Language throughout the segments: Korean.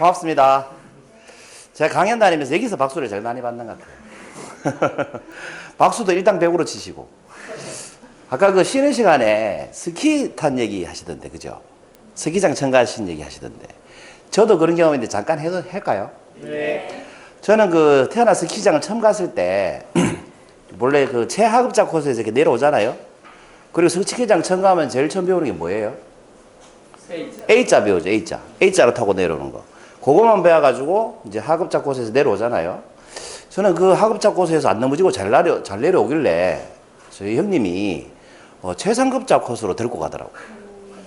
고맙습니다. 제가 강연 다니면서 여기서 박수를 제일 많이 받는 것 같아요. 박수도 일당 100으로 치시고. 아까 그 쉬는 시간에 스키 탄 얘기 하시던데, 그죠? 스키장 첨가하신 얘기 하시던데. 저도 그런 경험인데 잠깐 할까요? 네. 저는 그 태어나 스키장을 처음 갔을 때, 원래 그 최하급자 코스에서 이렇게 내려오잖아요? 그리고 스키장 처음 가면 제일 처음 배우는 게 뭐예요? A자 배우죠, A자. A자로 타고 내려오는 거. 그거만 배워가지고 이제 하급자 코스에서 내려오잖아요. 저는 그 하급자 코스에서 안 넘어지고 잘 내려오길래 저희 형님이 최상급자 코스로 데리고 가더라고요.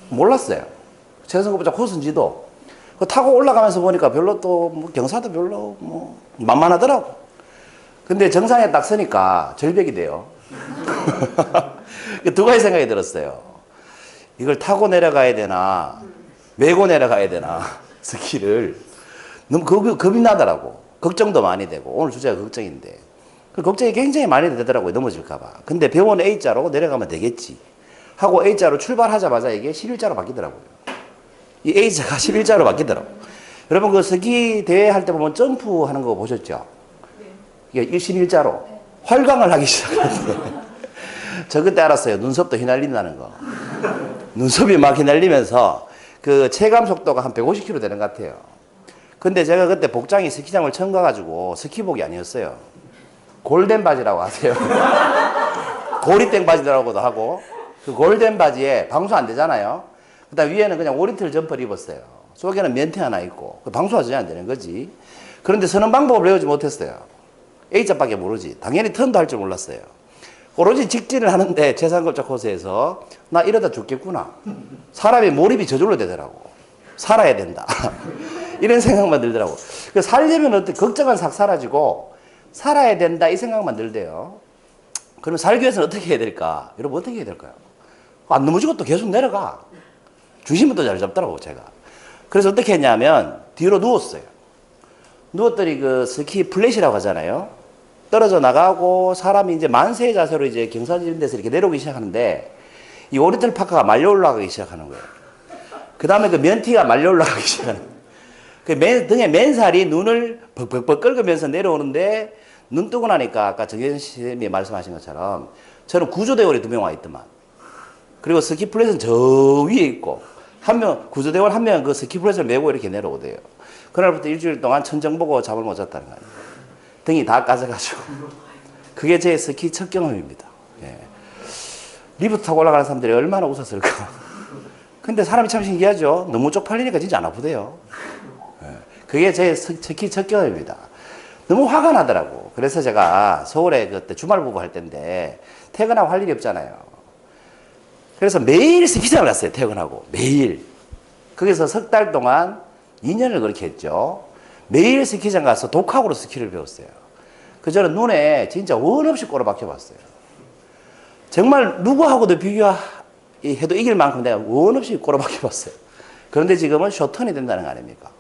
몰랐어요. 최상급자 코스인지도. 타고 올라가면서 보니까 별로 또 뭐 경사도 별로 뭐 만만하더라고. 근데 정상에 딱 서니까 절벽이 돼요. 두 가지 생각이 들었어요. 이걸 타고 내려가야 되나, 메고 내려가야 되나, 스키를. 너무 겁이 나더라고. 걱정도 많이 되고, 오늘 주제가 걱정인데. 그 걱정이 굉장히 많이 되더라고요, 넘어질까봐. 근데 병원 A자로 내려가면 되겠지. 하고 A자로 출발하자마자 이게 11자로 바뀌더라고요. 이 A자가 11자로 바뀌더라고요. 여러분, 그 스키 대회 할 때 보면 점프 하는 거 보셨죠? 이게 11자로. 활강을 하기 시작했는데. 저 그때 알았어요. 눈썹도 휘날린다는 거. 눈썹이 막 휘날리면서 그 체감 속도가 한 150km 되는 것 같아요. 근데 제가 그때 복장이 스키장을 처음 가가지고 스키복이 아니었어요. 골덴 바지라고 하세요. 고리땡 바지라고도 하고 그 골덴 바지에 방수 안 되잖아요. 그 다음 위에는 그냥 오리틀 점퍼를 입었어요. 속에는 면티 하나 있고 방수가 전혀 안 되는 거지. 그런데 서는 방법을 배우지 못했어요. A자밖에 모르지. 당연히 턴도 할 줄 몰랐어요. 오로지 직진을 하는데 최상급자 코스에서 나 이러다 죽겠구나. 사람의 몰입이 저절로 되더라고. 살아야 된다. 이런 생각만 들더라고. 살려면 어떻게 걱정은 싹 사라지고 살아야 된다 이 생각만 들대요. 그럼 살기 위해서는 어떻게 해야 될까? 여러분 어떻게 해야 될까요? 안 넘어지고 또 계속 내려가. 중심부터 잘 잡더라고 제가. 그래서 어떻게 했냐면 뒤로 누웠어요. 누웠더니 그 스키 플랫이라고 하잖아요. 떨어져 나가고 사람이 이제 만세의 자세로 이제 경사진 이런 데서 이렇게 내려오기 시작하는데 이 오리틀 파카가 말려 올라가기 시작하는 거예요. 그 다음에 그 면티가 말려 올라가기 시작하는 거예요. 그 등에 맨살이 눈을 벅벅벅 긁으면서 내려오는데 눈 뜨고 나니까 아까 정현 선생님이 말씀하신 것처럼 저는 구조대원이 2명 와 있더만. 그리고 스키 플랫은 저 위에 있고 한 명, 구조대원 한 명 그 스키 플랫을 메고 이렇게 내려오대요. 그날부터 일주일 동안 천정 보고 잠을 못 잤다는 거예요. 등이 다 까져가지고. 그게 제 스키 첫 경험입니다. 예. 리프트 타고 올라가는 사람들이 얼마나 웃었을까. 근데 사람이 참 신기하죠. 너무 쪽팔리니까 진짜 안 아프대요. 예. 그게 제 스키 첫 경험입니다. 너무 화가 나더라고. 그래서 제가 서울에 그때 주말 부부 할 때인데 퇴근하고 할 일이 없잖아요. 그래서 매일 스키장을 갔어요. 퇴근하고. 매일. 거기서 석 달 동안 2년을 그렇게 했죠. 매일 스키장 가서 독학으로 스키를 배웠어요. 그 저는 눈에 진짜 원 없이 꼬라박혀 봤어요. 정말 누구하고도 비교해도 이길 만큼 내가 원 없이 꼬라박혀 봤어요. 그런데 지금은 숏턴이 된다는 거 아닙니까?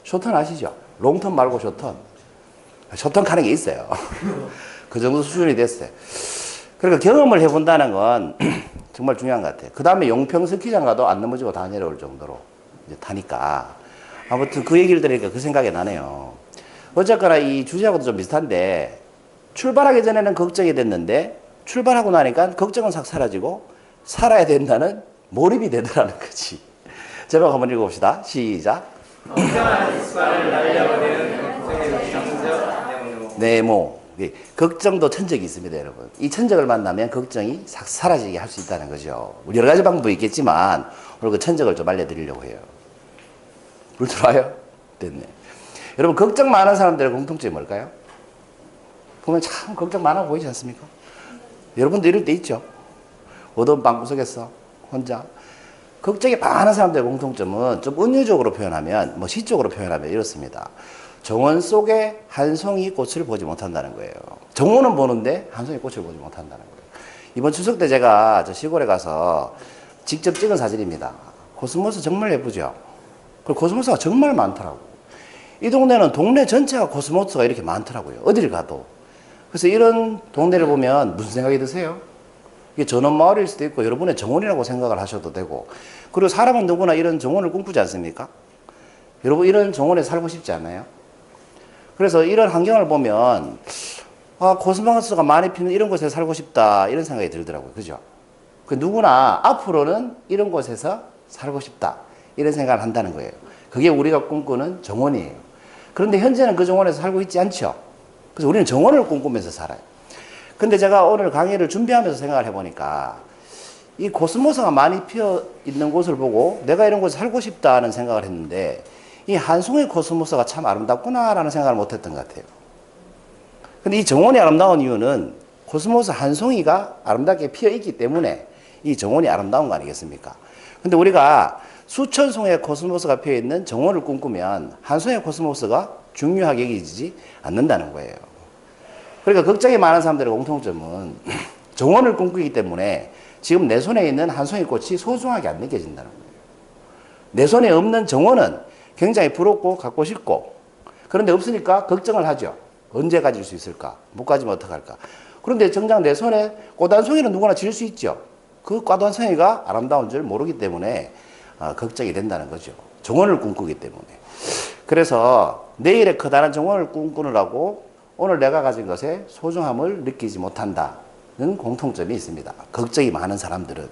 숏턴 아시죠? 롱턴 말고 숏턴. 숏턴 가는 게 있어요. 그 정도 수준이 됐어요. 그러니까 경험을 해본다는 건 정말 중요한 것 같아요. 그 다음에 용평 스키장 가도 안 넘어지고 다 내려올 정도로 이제 타니까. 아무튼 그 얘기를 들으니까 그 생각이 나네요. 어쨌거나 이 주제하고도 좀 비슷한데 출발하기 전에는 걱정이 됐는데 출발하고 나니까 걱정은 싹 사라지고 살아야 된다는 몰입이 되더라는 거지. 제목 한번 읽어봅시다. 시작. 네모. 걱정도 천적이 있습니다, 여러분. 이 천적을 만나면 걱정이 싹 사라지게 할 수 있다는 거죠. 여러 가지 방법이 있겠지만 오늘 그 천적을 좀 알려드리려고 해요. 물 들어와요? 됐네. 여러분, 걱정 많은 사람들의 공통점이 뭘까요? 보면 참 걱정 많아 보이지 않습니까? 여러분도 이럴 때 있죠? 어두운 방구석에서 혼자. 걱정이 많은 사람들의 공통점은 좀 은유적으로 표현하면, 뭐 시적으로 표현하면 이렇습니다. 정원 속에 한 송이 꽃을 보지 못한다는 거예요. 정원은 보는데 한 송이 꽃을 보지 못한다는 거예요. 이번 추석 때 제가 저 시골에 가서 직접 찍은 사진입니다. 코스모스 정말 예쁘죠? 그리고 코스모스가 정말 많더라고. 이 동네는 동네 전체가 코스모스가 이렇게 많더라고요. 어디를 가도. 그래서 이런 동네를 보면 무슨 생각이 드세요? 이게 전원마을일 수도 있고 여러분의 정원이라고 생각을 하셔도 되고, 그리고 사람은 누구나 이런 정원을 꿈꾸지 않습니까? 여러분 이런 정원에 살고 싶지 않아요? 그래서 이런 환경을 보면 아, 코스모스가 많이 피는 이런 곳에 살고 싶다 이런 생각이 들더라고요. 그죠? 그 누구나 앞으로는 이런 곳에서 살고 싶다 이런 생각을 한다는 거예요. 그게 우리가 꿈꾸는 정원이에요. 그런데 현재는 그 정원에서 살고 있지 않죠. 그래서 우리는 정원을 꿈꾸면서 살아요. 근데 제가 오늘 강의를 준비하면서 생각을 해보니까 이 코스모스가 많이 피어 있는 곳을 보고 내가 이런 곳에 살고 싶다는 생각을 했는데 이 한 송이 코스모스가 참 아름답구나라는 생각을 못했던 것 같아요. 근데 이 정원이 아름다운 이유는 코스모스 한 송이가 아름답게 피어 있기 때문에 이 정원이 아름다운 거 아니겠습니까? 근데 우리가 수천 송이의 코스모스가 피어 있는 정원을 꿈꾸면 한 송이의 코스모스가 중요하게 여기지 않는다는 거예요. 그러니까 걱정이 많은 사람들의 공통점은 정원을 꿈꾸기 때문에 지금 내 손에 있는 한 송이 꽃이 소중하게 안 느껴진다는 거예요. 내 손에 없는 정원은 굉장히 부럽고 갖고 싶고 그런데 없으니까 걱정을 하죠. 언제 가질 수 있을까? 못 가지면 어떡할까? 그런데 정작 내 손에 꽃 한 송이는 누구나 질 수 있죠. 그 꽃 한 송이가 아름다운 줄 모르기 때문에 걱정이 된다는 거죠. 정원을 꿈꾸기 때문에. 그래서 내일의 커다란 정원을 꿈꾸느라고 오늘 내가 가진 것에 소중함을 느끼지 못한다는 공통점이 있습니다. 걱정이 많은 사람들은.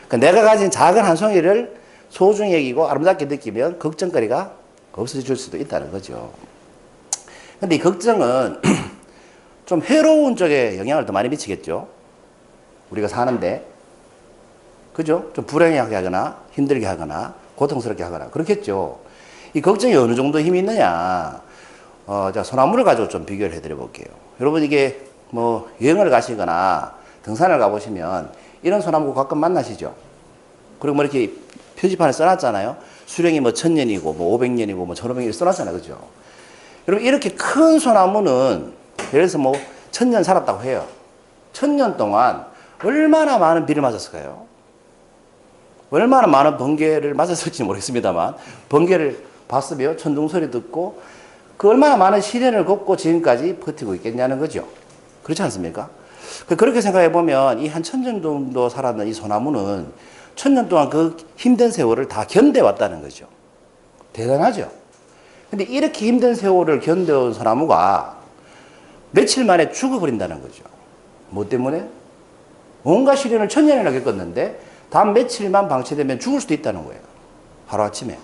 그러니까 내가 가진 작은 한 송이를 소중히 여기고 아름답게 느끼면 걱정거리가 없어질 수도 있다는 거죠. 근데 이 걱정은 좀 해로운 쪽에 영향을 더 많이 미치겠죠. 우리가 사는데. 그죠? 좀 불행하게 하거나 힘들게 하거나 고통스럽게 하거나 그렇겠죠. 이 걱정이 어느 정도 힘이 있느냐. 자, 소나무를 가지고 좀 비교를 해드려 볼게요. 여러분 이게 뭐 여행을 가시거나 등산을 가보시면 이런 소나무 가끔 만나시죠. 그리고 뭐 이렇게 표지판에 써놨잖아요. 수령이 뭐 1000년이고 뭐 500년이고 뭐 1500년이 써놨잖아요. 그죠? 여러분 이렇게 큰 소나무는 예를 들어서 뭐 1000년 살았다고 해요. 1000년 동안 얼마나 많은 비를 맞았을까요? 얼마나 많은 번개를 맞았을지 모르겠습니다만 번개를 봤으며 천둥 소리 듣고 그 얼마나 많은 시련을 겪고 지금까지 버티고 있겠냐는 거죠. 그렇지 않습니까? 그렇게 생각해 보면 이 한 1000년 정도 살았는 이 소나무는 1000년 동안 그 힘든 세월을 다 견뎌왔다는 거죠. 대단하죠. 근데 이렇게 힘든 세월을 견뎌온 소나무가 며칠 만에 죽어버린다는 거죠. 뭐 때문에? 온갖 시련을 1000년이나 겪었는데 단 며칠만 방치되면 죽을 수도 있다는 거예요. 하루아침에.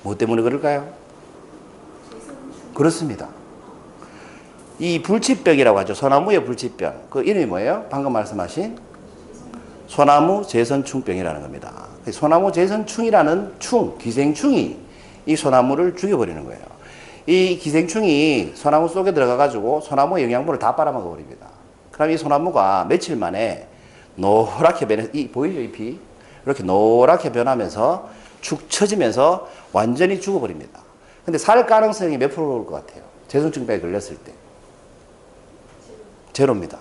뭐 때문에 그럴까요? 그렇습니다. 이 불치병이라고 하죠. 소나무의 불치병. 그 이름이 뭐예요? 방금 말씀하신 소나무 제선충병이라는 겁니다. 소나무 제선충이라는 충, 기생충이 이 소나무를 죽여버리는 거예요. 이 기생충이 소나무 속에 들어가가지고 소나무의 영양분을 다 빨아먹어 버립니다. 그럼 이 소나무가 며칠 만에 노랗게 변해서, 보이죠, 잎이? 이렇게 노랗게 변하면서 축 처지면서 완전히 죽어버립니다. 근데 살 가능성이 몇 프로일 것 같아요? 제선충병에 걸렸을 때. 제로입니다.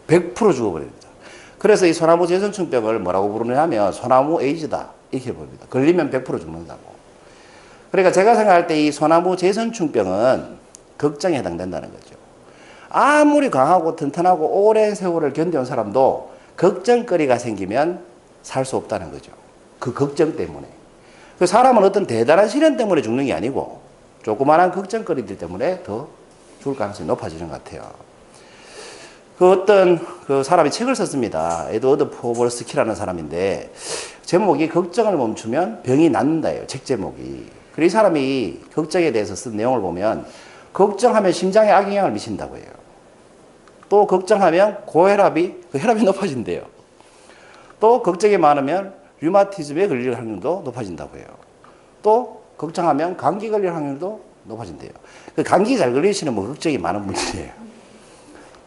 100% 죽어버립니다. 그래서 이 소나무 제선충병을 뭐라고 부르냐면 소나무 에이즈다. 이렇게 봅니다. 걸리면 100% 죽는다고. 그러니까 제가 생각할 때 이 소나무 제선충병은 걱정에 해당된다는 거죠. 아무리 강하고 튼튼하고 오랜 세월을 견뎌온 사람도 걱정거리가 생기면 살 수 없다는 거죠. 그 걱정 때문에. 그 사람은 어떤 대단한 시련 때문에 죽는 게 아니고 조그마한 걱정거리들 때문에 더 죽을 가능성이 높아지는 것 같아요. 그 어떤 그 사람이 책을 썼습니다. 에드워드 포볼스키라는 사람인데 제목이 걱정을 멈추면 병이 낫는다예요. 책 제목이. 그리고 이 사람이 걱정에 대해서 쓴 내용을 보면 걱정하면 심장에 악영향을 미친다고 해요. 또 걱정하면 고혈압이 혈압이 높아진대요. 또 걱정이 많으면 류마티즘에 걸릴 확률도 높아진다고 해요. 또 걱정하면 감기 걸릴 확률도 높아진대요. 그 감기 잘 걸리시는 뭐 걱정이 많은 분들이에요.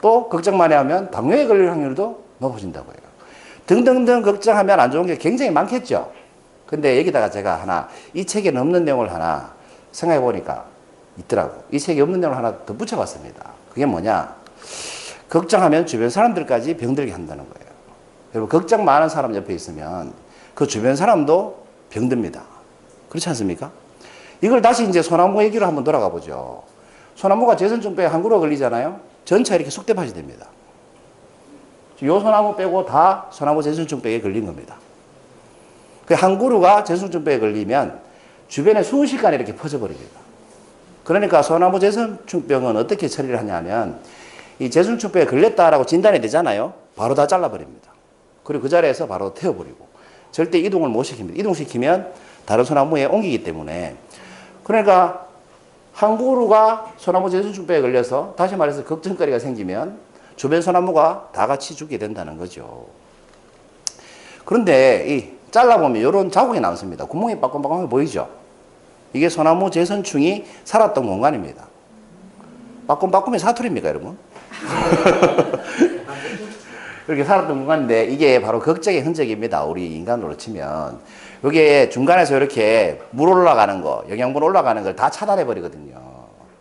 또 걱정 많이 하면 당뇨에 걸릴 확률도 높아진다고 해요. 등등등 걱정하면 안 좋은 게 굉장히 많겠죠. 근데 여기다가 제가 하나 이 책에 없는 내용을 하나 생각해 보니까 있더라고. 이 책에 없는 내용을 하나 더 붙여봤습니다. 그게 뭐냐? 걱정하면 주변 사람들까지 병들게 한다는 거예요. 여러분 걱정 많은 사람 옆에 있으면 그 주변 사람도 병듭니다. 그렇지 않습니까? 이걸 다시 이제 소나무 얘기로 한번 돌아가 보죠. 소나무가 제선충병에 한 그루 걸리잖아요. 전체가 이렇게 쑥대밭이 됩니다. 요 소나무 빼고 다 소나무 제선충병에 걸린 겁니다. 그 한 그루가 제선충병에 걸리면 주변에 순식간에 이렇게 퍼져버립니다. 그러니까 소나무 제선충병은 어떻게 처리를 하냐면 이 제선충병에 걸렸다라고 진단이 되잖아요. 바로 다 잘라버립니다. 그리고 그 자리에서 바로 태워버리고 절대 이동을 못 시킵니다. 이동시키면 다른 소나무에 옮기기 때문에. 그러니까 한 그루가 소나무 제선충병에 걸려서 다시 말해서 걱정거리가 생기면 주변 소나무가 다 같이 죽게 된다는 거죠. 그런데 이 잘라보면 이런 자국이 남습니다. 구멍이 빠끔빠끔해 보이죠? 이게 소나무 제선충이 살았던 공간입니다. 빠끔빠끔이 사투리입니까, 여러분? 이렇게 살았던 공간인데 이게 바로 극적의 흔적입니다. 우리 인간으로 치면. 여기에 중간에서 이렇게 물 올라가는 거, 영양분 올라가는 걸 다 차단해 버리거든요.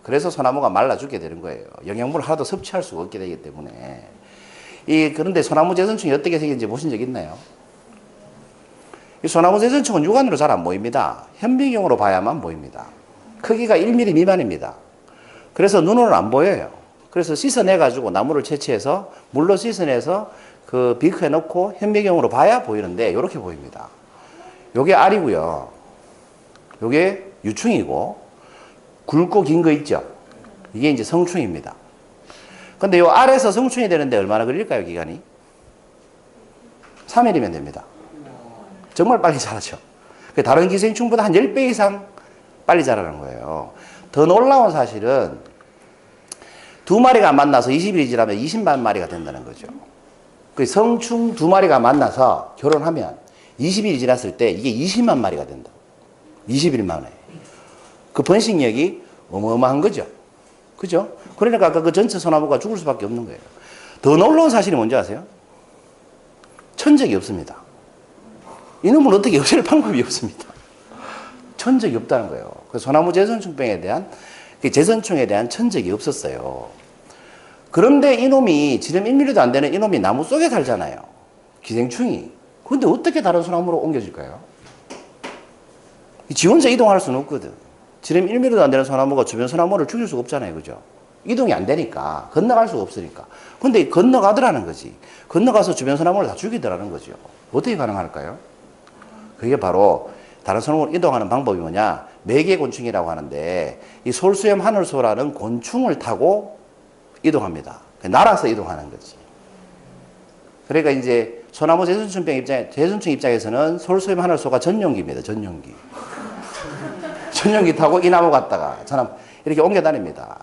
그래서 소나무가 말라 죽게 되는 거예요. 영양분을 하나도 섭취할 수가 없게 되기 때문에. 그런데 소나무 제선충이 어떻게 생긴지 보신 적 있나요? 이 소나무 제선충은 육안으로 잘 안 보입니다. 현미경으로 봐야만 보입니다. 크기가 1mm 미만입니다. 그래서 눈으로는 안 보여요. 그래서 씻어내가지고 나무를 채취해서 물로 씻어내서 그 비크에 넣고 현미경으로 봐야 보이는데 이렇게 보입니다. 요게 알이고요. 요게 유충이고 굵고 긴 거 있죠. 이게 이제 성충입니다. 근데 요 알에서 성충이 되는데 얼마나 걸릴까요, 기간이? 3일이면 됩니다. 정말 빨리 자라죠. 다른 기생충보다 한 10배 이상 빨리 자라는 거예요. 더 놀라운 사실은 두 마리가 만나서 20일이 지나면 20만 마리가 된다는 거죠. 그 성충 두 마리가 만나서 결혼하면 20일이 지났을 때 이게 20만 마리가 된다. 20일 만에. 그 번식력이 어마어마한 거죠. 그죠? 그러니까 아까 그 전체 소나무가 죽을 수밖에 없는 거예요. 더 놀라운 사실이 뭔지 아세요? 천적이 없습니다. 이놈은 어떻게 없앨 방법이 없습니다. 천적이 없다는 거예요. 그 소나무 제선충병에 대한, 제선충에 대한 천적이 없었어요. 그런데 이놈이 지름 1mm도 안 되는 이놈이 나무 속에 살잖아요. 기생충이. 그런데 어떻게 다른 소나무로 옮겨질까요? 지 혼자 이동할 수는 없거든. 지름 1mm도 안 되는 소나무가 주변 소나무를 죽일 수가 없잖아요. 그죠? 이동이 안 되니까. 건너갈 수가 없으니까. 근데 건너가더라는 거지. 건너가서 주변 소나무를 다 죽이더라는 거죠. 어떻게 가능할까요? 그게 바로 다른 소나무로 이동하는 방법이 뭐냐? 매개곤충이라고 하는데 이 솔수염 하늘소라는 곤충을 타고 이동합니다. 날아서 이동하는 거지. 그러니까 이제 소나무 제선충 입장에서는 솔수염 하늘소가 전용기입니다. 전용기. 전용기 타고 이 나무 갔다가 저는 이렇게 옮겨 다닙니다.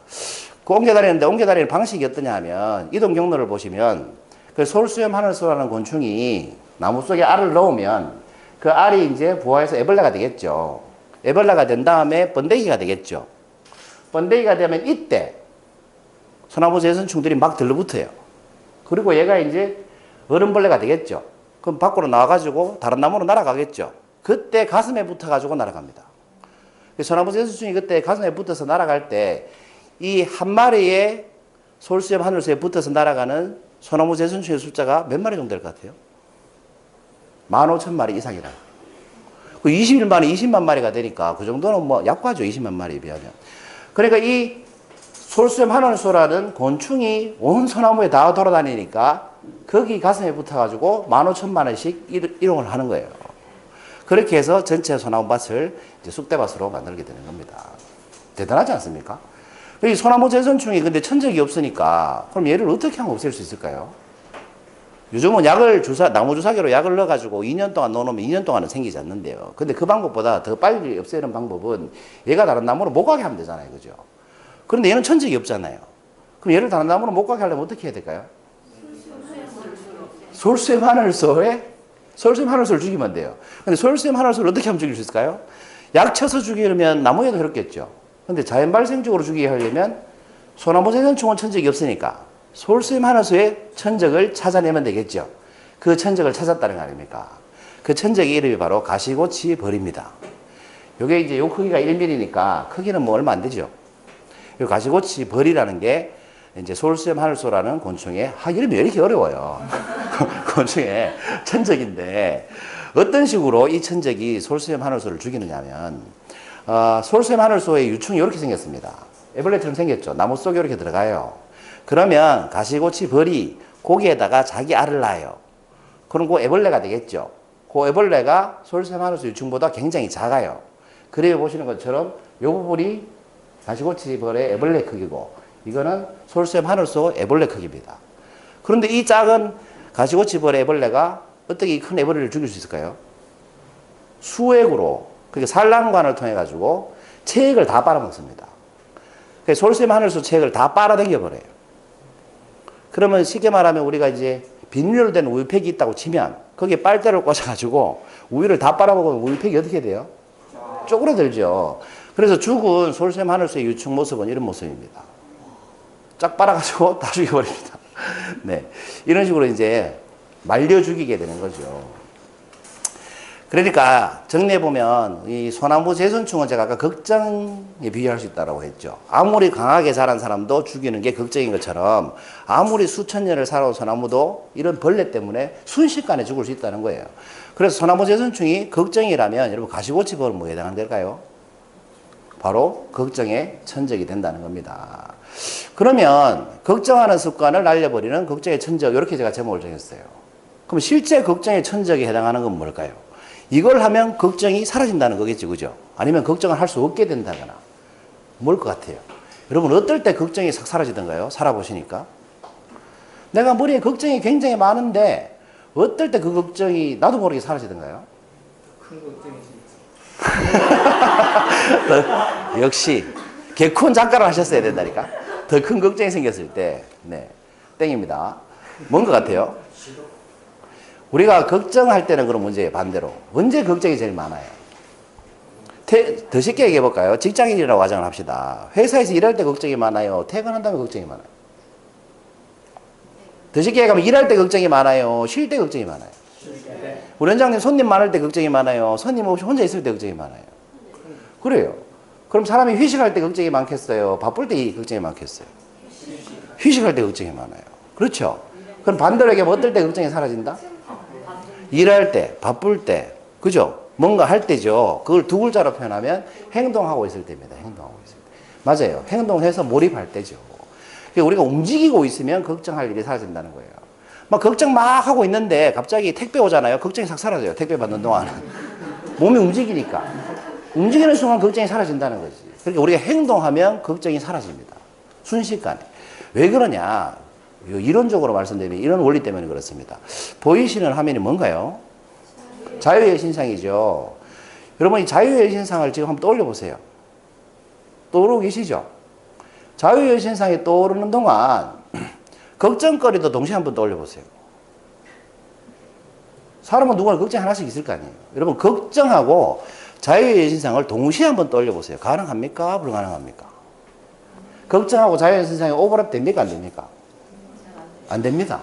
그 옮겨 다니는데 옮겨 다니는 방식이 어떠냐 하면 이동 경로를 보시면 그 솔수염 하늘소라는 곤충이 나무 속에 알을 넣으면 그 알이 이제 부화해서 애벌레가 되겠죠. 애벌레가 된 다음에 번데기가 되겠죠. 번데기가 되면 이때 소나무 제선충들이 막 들러붙어요. 그리고 얘가 이제 어른벌레가 되겠죠. 그럼 밖으로 나와가지고 다른 나무로 날아가겠죠. 그때 가슴에 붙어가지고 날아갑니다. 소나무 제선충이 그때 가슴에 붙어서 날아갈 때 이 한 마리의 솔수염 하늘소에 붙어서 날아가는 소나무 제선충의 숫자가 몇 마리 정도 될 것 같아요? 15,000마리 이상이라. 그 20일 만에 20만 마리가 되니까 그 정도는 뭐 약하죠. 20만 마리에 비하면. 그러니까 이 솔수염 하늘소라는 곤충이 온 소나무에 다 돌아다니니까 거기 가슴에 붙어가지고 15,000마리씩 이동을 하는 거예요. 그렇게 해서 전체 소나무밭을 이제 쑥대밭으로 만들게 되는 겁니다. 대단하지 않습니까? 이 소나무 제선충이 근데 천적이 없으니까 그럼 얘를 어떻게 하면 없앨 수 있을까요? 요즘은 나무 주사기로 약을 넣어가지고 2년 동안 넣어놓으면 2년 동안은 생기지 않는데요. 근데 그 방법보다 더 빨리 없애는 방법은 얘가 다른 나무로 못 가게 하면 되잖아요. 그죠? 그런데 얘는 천적이 없잖아요. 그럼 얘를 다른 나무로 못 가게 하려면 어떻게 해야 될까요? 솔수염 하늘소를 죽이면 돼요. 근데 솔수염 하늘소를 어떻게 하면 죽일 수 있을까요? 약 쳐서 죽이려면 나무에도 그렇겠죠. 근데 자연 발생적으로 죽이게 하려면 소나무 제선충은 천적이 없으니까 솔수염 하늘소의 천적을 찾아내면 되겠죠. 그 천적을 찾았다는 거 아닙니까? 그 천적의 이름이 바로 가시고치 벌입니다. 요게 이제 요 크기가 1mm니까 크기는 뭐 얼마 안 되죠. 요 가시고치 벌이라는 게 이제 솔수염 하늘소라는 곤충의 이름이 왜 이렇게 어려워요? 곤충의 천적인데 어떤 식으로 이 천적이 솔수염 하늘소를 죽이느냐면 솔수염 하늘소의 유충이 이렇게 생겼습니다. 애벌레처럼 생겼죠. 나무 속에 이렇게 들어가요. 그러면 가시고치 벌이 고기에다가 자기 알을 낳아요. 그럼 그 애벌레가 되겠죠. 그 애벌레가 솔수염 하늘소 유충보다 굉장히 작아요. 그래 보시는 것처럼 요 부분이 가시고치벌의 애벌레 크기고 이거는 솔샘 하늘소 애벌레 크기입니다. 그런데 이 작은 가시고치벌의 애벌레가 어떻게 이 큰 애벌레를 죽일 수 있을까요? 수액으로, 그러니까 산란관을 통해 가지고 체액을 다 빨아먹습니다. 솔샘 하늘소 체액을 다 빨아당겨 버려요. 그러면 쉽게 말하면 우리가 이제 비닐로 된 우유팩이 있다고 치면 거기에 빨대를 꽂아가지고 우유를 다 빨아먹으면 우유팩이 어떻게 돼요? 쪼그라들죠. 그래서 죽은 솔샘 하늘소의 유축 모습은 이런 모습입니다. 쫙 빨아가지고 다 죽여버립니다. 네. 이런 식으로 이제 말려 죽이게 되는 거죠. 그러니까 정리해보면 이 소나무 제손충은 제가 아까 걱정에 비유할 수 있다고 했죠. 아무리 강하게 자란 사람도 죽이는 게 걱정인 것처럼 아무리 수천 년을 살아온 소나무도 이런 벌레 때문에 순식간에 죽을 수 있다는 거예요. 그래서 소나무 제손충이 걱정이라면 여러분 가시고치벌은 뭐에 해당하는 걸까요? 바로 걱정의 천적이 된다는 겁니다. 그러면 걱정하는 습관을 날려버리는 걱정의 천적, 이렇게 제가 제목을 정했어요. 그럼 실제 걱정의 천적에 해당하는 건 뭘까요? 이걸 하면 걱정이 사라진다는 거겠죠, 그죠? 아니면 걱정을 할 수 없게 된다거나 뭘 것 같아요? 여러분 어떨 때 걱정이 싹 사라지던가요? 살아보시니까 내가 머리에 걱정이 굉장히 많은데 어떨 때 그 걱정이 나도 모르게 사라지던가요? 큰 걱정이지. 역시 개콘 작가를 하셨어야 된다니까. 더 큰 걱정이 생겼을 때, 네, 땡입니다. 뭔 것 같아요? 우리가 걱정할 때는 그런 문제예요. 반대로 언제 걱정이 제일 많아요? 더 쉽게 얘기해 볼까요? 직장인이라고 가정을 합시다. 회사에서 일할 때 걱정이 많아요? 퇴근한 다음에 걱정이 많아요? 더 쉽게 얘기하면 일할 때 걱정이 많아요? 쉴 때 걱정이 많아요? 우리 원장님 손님 많을 때 걱정이 많아요? 손님 없이 혼자 있을 때 걱정이 많아요? 그래요. 그럼 사람이 휴식할 때 걱정이 많겠어요? 바쁠 때 걱정이 많겠어요? 휴식할 때 걱정이 많아요. 그렇죠? 그럼 반대로 얘기하면 어떨 때 걱정이 사라진다? 일할 때, 바쁠 때, 그죠? 뭔가 할 때죠. 그걸 두 글자로 표현하면 행동하고 있을 때입니다. 행동하고 있을 때. 맞아요. 행동해서 몰입할 때죠. 그러니까 우리가 움직이고 있으면 걱정할 일이 사라진다는 거예요. 막 걱정 막 하고 있는데 갑자기 택배 오잖아요. 걱정이 싹 사라져요. 택배 받는 동안은. 몸이 움직이니까. 움직이는 순간 걱정이 사라진다는 거지. 그러니까 우리가 행동하면 걱정이 사라집니다. 순식간에. 왜 그러냐? 이론적으로 말씀드리면 이런 원리 때문에 그렇습니다. 보이시는 화면이 뭔가요? 자유의 신상이죠. 여러분 이 자유의 신상을 지금 한번 떠올려 보세요. 떠오르고 계시죠? 자유의 신상이 떠오르는 동안 걱정거리도 동시에 한번 떠올려 보세요. 사람은 누구나 걱정 하나씩 있을 거 아니에요. 여러분 걱정하고 자유의 신상을 동시에 한번 떠올려 보세요. 가능합니까? 불가능합니까? 걱정하고 자유의 신상이 오버랩 됩니까? 안 됩니까? 안 됩니다.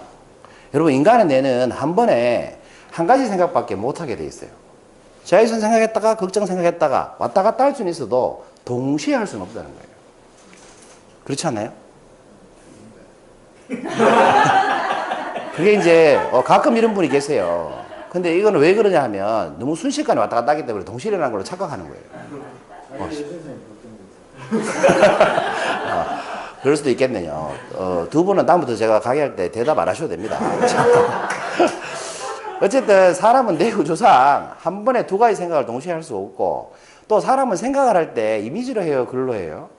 여러분 인간의 뇌는 한 번에 한 가지 생각밖에 못하게 돼 있어요. 자유선 생각했다가 걱정 생각했다가 왔다 갔다 할 수는 있어도 동시에 할 수는 없다는 거예요. 그렇지 않나요? 그게 이제 가끔 이런 분이 계세요. 근데 이거는 왜 그러냐 하면 너무 순식간에 왔다 갔다 하기 때문에 동시에 일어나는 걸로 착각하는 거예요. 그럴 수도 있겠네요. 두 분은 다음부터 제가 강의할 때 대답 안 하셔도 됩니다. 어쨌든 사람은 뇌구조상 한 번에 두 가지 생각을 동시에 할 수 없고 또 사람은 생각을 할 때 이미지로 해요? 글로 해요?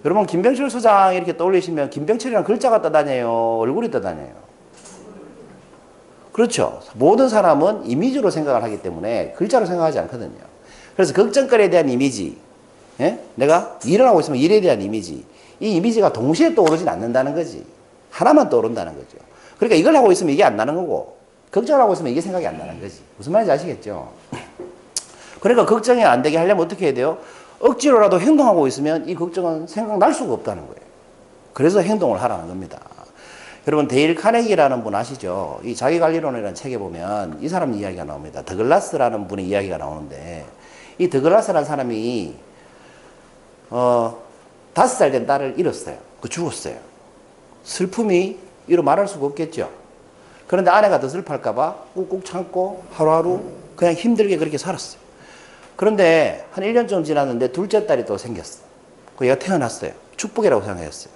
여러분 김병철 소장 이렇게 떠올리시면 김병철이라는 글자가 떠다녀요? 얼굴이 떠다녀요? 그렇죠. 모든 사람은 이미지로 생각을 하기 때문에 글자로 생각하지 않거든요. 그래서 걱정거리에 대한 이미지, 예? 내가 일어나고 있으면 일에 대한 이미지, 이 이미지가 동시에 떠오르진 않는다는 거지. 하나만 떠오른다는 거죠. 그러니까 이걸 하고 있으면 이게 안 나는 거고 걱정을 하고 있으면 이게 생각이 안 나는 거지. 무슨 말인지 아시겠죠? 그러니까 걱정이 안 되게 하려면 어떻게 해야 돼요? 억지로라도 행동하고 있으면 이 걱정은 생각날 수가 없다는 거예요. 그래서 행동을 하라는 겁니다. 여러분 데일 카네기라는 분 아시죠? 이 자기관리론이라는 책에 보면 이 사람 이야기가 나옵니다. 더글라스라는 분의 이야기가 나오는데 이 더글라스라는 사람이 5살 된 딸을 잃었어요. 죽었어요. 슬픔이 이로 말할 수가 없겠죠. 그런데 아내가 더 슬퍼할까봐 꾹꾹 참고 하루하루 그냥 힘들게 그렇게 살았어요. 그런데 한 1년쯤 지났는데 둘째 딸이 또 생겼어. 그 얘가 태어났어요. 축복이라고 생각했어요.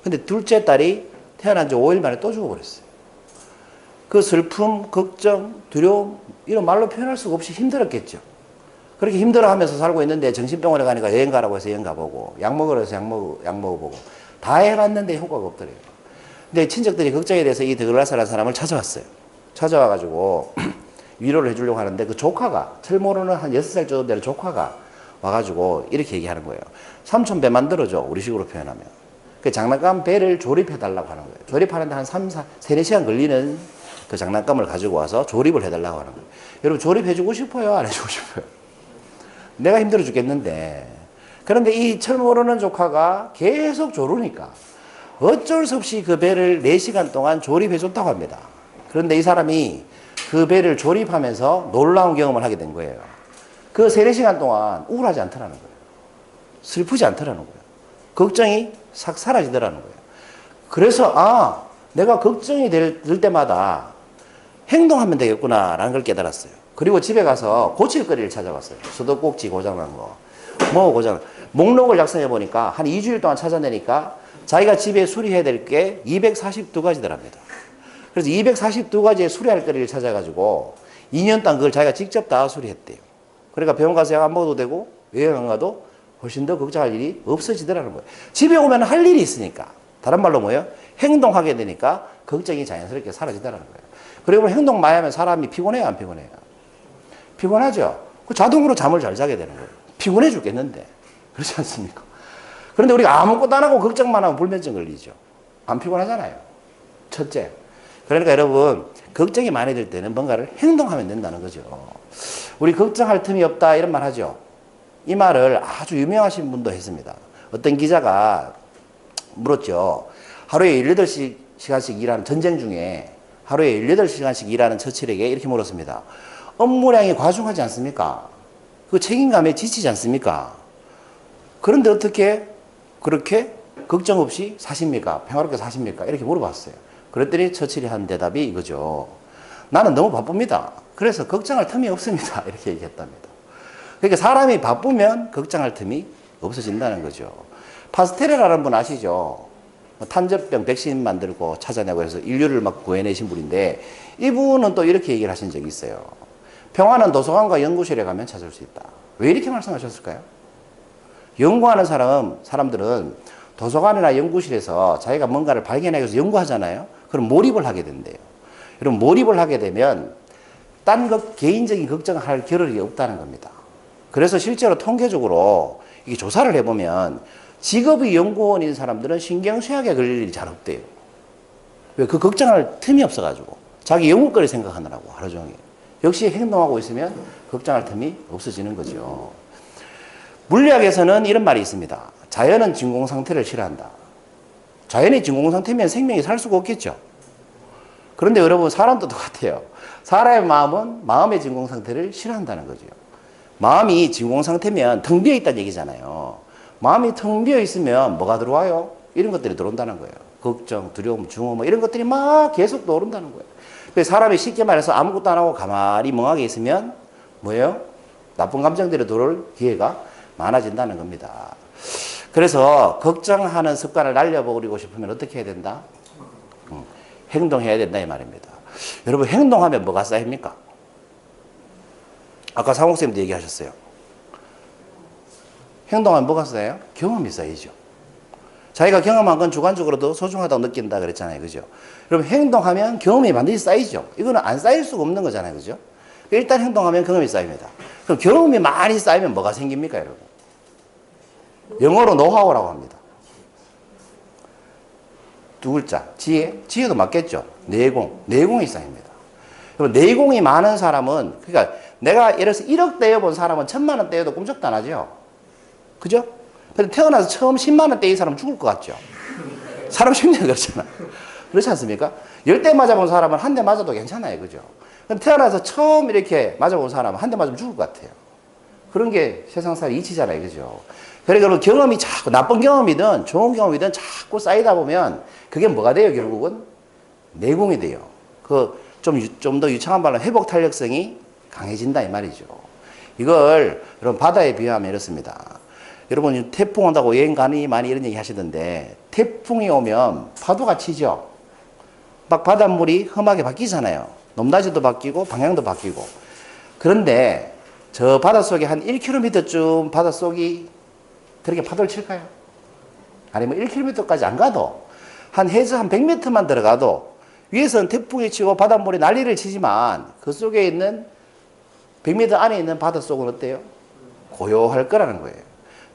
근데 둘째 딸이 태어난 지 5일 만에 또 죽어버렸어요. 그 슬픔, 걱정, 두려움 이런 말로 표현할 수가 없이 힘들었겠죠. 그렇게 힘들어하면서 살고 있는데 정신병원에 가니까 여행 가라고 해서 여행 가보고 약 먹으라 해서 약 먹어보고 다 해봤는데 효과가 없더래요. 근데 친척들이 걱정에 대해서 이 드글라스라는 사람을 찾아왔어요. 찾아와가지고 위로를 해주려고 하는데 그 조카가 철 모르는 한 6살 정도 되는 조카가 와가지고 이렇게 얘기하는 거예요. 삼촌 배 만들어줘. 우리 식으로 표현하면. 그 장난감 배를 조립해달라고 하는 거예요. 조립하는데 한 3, 4시간 걸리는 그 장난감을 가지고 와서 조립을 해달라고 하는 거예요. 여러분 조립해주고 싶어요? 안 해주고 싶어요? 내가 힘들어 죽겠는데. 그런데 이 철 모르는 조카가 계속 조르니까 어쩔 수 없이 그 배를 4시간 동안 조립해줬다고 합니다. 그런데 이 사람이 그 배를 조립하면서 놀라운 경험을 하게 된 거예요. 그 3, 4시간 동안 우울하지 않더라는 거예요. 슬프지 않더라는 거예요. 걱정이 싹 사라지더라는 거예요. 그래서 내가 걱정이 될 때마다 행동하면 되겠구나라는 걸 깨달았어요. 그리고 집에 가서 고칠 거리를 찾아봤어요. 수도꼭지 고장난 거, 뭐 고장, 목록을 작성해 보니까 한 2주일 동안 찾아내니까 자기가 집에 수리해야 될 게 242가지더랍니다. 그래서 242가지의 수리할 거리를 찾아가지고 2년 동안 그걸 자기가 직접 다 수리했대요. 그러니까 병원 가서 약 안 먹어도 되고 여행 안 가도 훨씬 더 걱정할 일이 없어지더라는 거예요. 집에 오면 할 일이 있으니까. 다른 말로 뭐예요? 행동하게 되니까 걱정이 자연스럽게 사라지더라는 거예요. 그리고 행동 많이 하면 사람이 피곤해요, 안 피곤해요? 피곤하죠? 그 자동으로 잠을 잘 자게 되는 거예요. 피곤해 죽겠는데. 그렇지 않습니까? 그런데 우리가 아무것도 안 하고 걱정만 하면 불면증 걸리죠. 안 피곤하잖아요. 첫째. 그러니까 여러분, 걱정이 많이 들 때는 뭔가를 행동하면 된다는 거죠. 우리 걱정할 틈이 없다 이런 말 하죠. 이 말을 아주 유명하신 분도 했습니다. 어떤 기자가 물었죠. 하루에 18시간씩 일하는 전쟁 중에 하루에 18시간씩 일하는 처칠에게 이렇게 물었습니다. 업무량이 과중하지 않습니까? 그 책임감에 지치지 않습니까? 그런데 어떻게 그렇게 걱정 없이 사십니까? 평화롭게 사십니까? 이렇게 물어봤어요. 그랬더니 처칠이 한 대답이 이거죠. 나는 너무 바쁩니다. 그래서 걱정할 틈이 없습니다. 이렇게 얘기했답니다. 그러니까 사람이 바쁘면 걱정할 틈이 없어진다는 거죠. 파스테레라는 분 아시죠? 탄저병 백신 만들고 찾아내고 해서 인류를 막 구해내신 분인데 이분은 또 이렇게 얘기를 하신 적이 있어요. 평화는 도서관과 연구실에 가면 찾을 수 있다. 왜 이렇게 말씀하셨을까요? 연구하는 사람들은 도서관이나 연구실에서 자기가 뭔가를 발견하기 위해서 연구하잖아요. 그럼 몰입을 하게 된대요. 여러분 몰입을 하게 되면 딴 개인적인 걱정을 할 겨를이 없다는 겁니다. 그래서 실제로 통계적으로 이게 조사를 해보면 직업이 연구원인 사람들은 신경쇠약에 걸릴 일이 잘 없대요. 왜? 그 걱정할 틈이 없어가지고 자기 연구거리 생각하느라고 하루 종일. 역시 행동하고 있으면 걱정할 틈이 없어지는 거죠. 물리학에서는 이런 말이 있습니다. 자연은 진공상태를 싫어한다. 자연이 진공상태면 생명이 살 수가 없겠죠. 그런데 여러분 사람도 똑같아요. 사람의 마음은 마음의 진공상태를 싫어한다는 거죠. 마음이 진공상태면 텅 비어 있다는 얘기잖아요. 마음이 텅 비어 있으면 뭐가 들어와요? 이런 것들이 들어온다는 거예요. 걱정, 두려움, 증오 뭐 이런 것들이 막 계속 떠오른다는 거예요. 그래서 사람이 쉽게 말해서 아무것도 안 하고 가만히 멍하게 있으면 뭐예요? 나쁜 감정들이 들어올 기회가 많아진다는 겁니다. 그래서 걱정하는 습관을 날려버리고 싶으면 어떻게 해야 된다? 행동해야 된다 이 말입니다. 여러분 행동하면 뭐가 쌓입니까? 아까 사공쌤도 얘기하셨어요. 행동하면 뭐가 쌓여요? 경험이 쌓이죠. 자기가 경험한 건 주관적으로도 소중하다고 느낀다 그랬잖아요. 그죠? 여러분 행동하면 경험이 반드시 쌓이죠. 이거는 안 쌓일 수가 없는 거잖아요. 그죠? 일단 행동하면 경험이 쌓입니다. 그럼 경험이 많이 쌓이면 뭐가 생깁니까 여러분? 영어로 노하우라고 합니다. 두 글자 지혜, 지혜도 맞겠죠. 내공이 쌓입니다. 내공이 많은 사람은 그러니까 내가 예를 들어서 1억 떼어본 사람은 1000만 원 떼어도 꿈쩍도 안 하죠. 그죠? 근데 태어나서 처음 10만 원 떼인 사람은 죽을 것 같죠. 사람 심리가 그렇잖아. 그렇지 않습니까? 10대 맞아본 사람은 한 대 맞아도 괜찮아요. 그죠? 근데 태어나서 처음 이렇게 맞아본 사람은 한 대 맞으면 죽을 것 같아요. 그런 게 세상살이 이치잖아요. 그죠? 그러니까 경험이 자꾸 나쁜 경험이든 좋은 경험이든 자꾸 쌓이다 보면 그게 뭐가 돼요? 결국은 내공이 돼요. 좀 더 유창한 말로 회복 탄력성이 강해진다 이 말이죠. 이걸 여러분 바다에 비유하면 이렇습니다. 여러분 태풍 온다고 여행 가니 많이 이런 얘기 하시던데 태풍이 오면 파도가 치죠. 막 바닷물이 험하게 바뀌잖아요. 높낮이도 바뀌고 방향도 바뀌고. 그런데 저 바닷속에 한 1km쯤 바닷속이 그렇게 파도를 칠까요? 아니면 1km까지 안 가도 한 해저 한 100m만 들어가도 위에서는 태풍이 치고 바닷물이 난리를 치지만 그 속에 있는 100m 안에 있는 바닷속은 어때요? 고요할 거라는 거예요.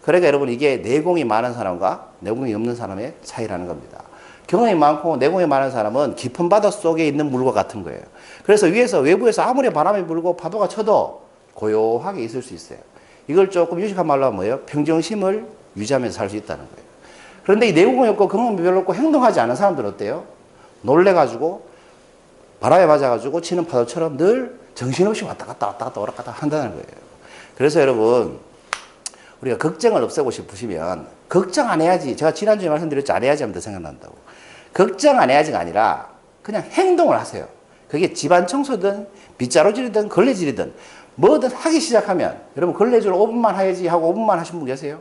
그러니까 여러분 이게 내공이 많은 사람과 내공이 없는 사람의 차이라는 겁니다. 경험이 많고 내공이 많은 사람은 깊은 바닷속에 있는 물과 같은 거예요. 그래서 위에서 외부에서 아무리 바람이 불고 파도가 쳐도 고요하게 있을 수 있어요. 이걸 조금 유식한 말로 하면 뭐예요? 평정심을 유지하면서 살 수 있다는 거예요. 그런데 이 내공이 없고 경험이 별로 없고 행동하지 않은 사람들은 어때요? 놀래가지고 바람에 맞아가지고 치는 파도처럼 늘 정신없이 왔다 갔다 오라 갔다 한다는 거예요. 그래서 여러분 우리가 걱정을 없애고 싶으시면 걱정 안 해야지. 제가 지난주에 말씀드렸죠. 안 해야지 하면 더 생각난다고. 걱정 안 해야지가 아니라 그냥 행동을 하세요. 그게 집안 청소든 빗자루질이든 걸레질이든 뭐든 하기 시작하면 여러분 걸레질 5분만 해야지 하고 5분만 하신 분 계세요?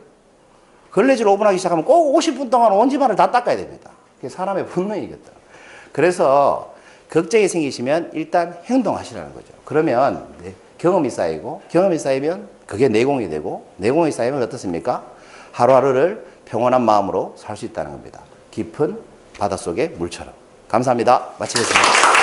걸레질 5분 하기 시작하면 꼭 50분 동안 온 집안을 다 닦아야 됩니다. 그게 사람의 본능이겠다. 그래서 걱정이 생기시면 일단 행동하시라는 거죠. 그러면 경험이 쌓이고 경험이 쌓이면 그게 내공이 되고 내공이 쌓이면 어떻습니까? 하루하루를 평온한 마음으로 살 수 있다는 겁니다. 깊은 바닷속의 물처럼. 감사합니다. 마치겠습니다.